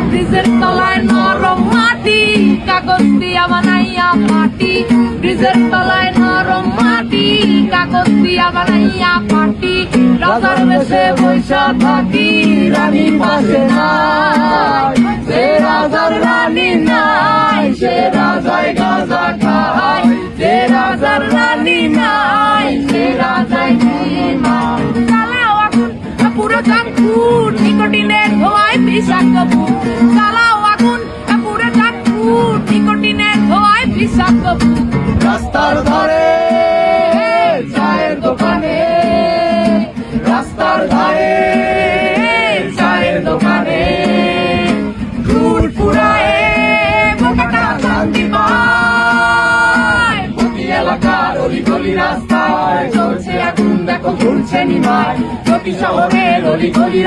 ব্রিজের তলায় নরম মাটি, কাগজ দিয়া বানাইয়া পাটি। ব্রিজের তলায় নরম মাটি, কাগজ দিয়া বানাইয়া পাটি। রাজার বেশে বৈশা থাকি, রানী পাশে নাই। সে রাজার রানী নাই, সে রাজায় গাঁজা খায়। সে রাজার রানী নাই, সে রাজায় নাই। চালাও আগুন পুরো চাঁদপুর, নিকোটিনের ধোঁয়ায় বিষাক্ত বুক। চালাও আগুন পুরো চাঁদপুর, নিকোটিনের ধোঁয়ায় বিষাক্ত বুক। রাস্তার ধারে চায়ের দোকানে, রাস্তার ধারে চায়ের দোকানে ফুল ফুরায় বোকাটা শান্তি পায়। প্রতি এলাকার অলিগলি রাস্তায় চলছে আগুন, দেখো ঘুরছে নিমায়। প্রতি শহরের অলিগলি